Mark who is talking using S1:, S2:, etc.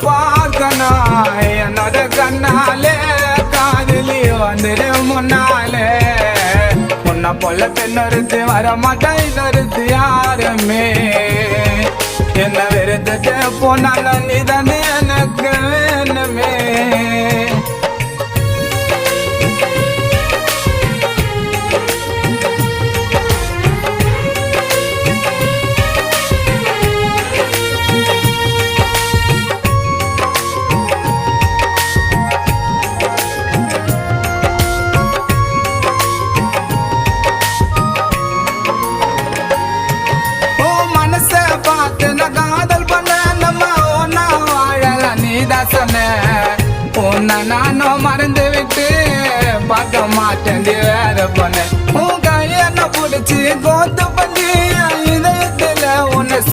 S1: பார்க்கணும் என்னோட கண்ணாலே காதலி வந்துடு முன்னாலே உன்னை போல பெண்ணொருத்து வர மாட்டேன் இதொருத்து யாருமே என்ன வெறுத்துட்டு போனாலும் நீதானே எனக்கு வேணுமே உன்னை நானும் மறந்து விட்டு பார்க்க மாட்டேன் வேற பொண்ணு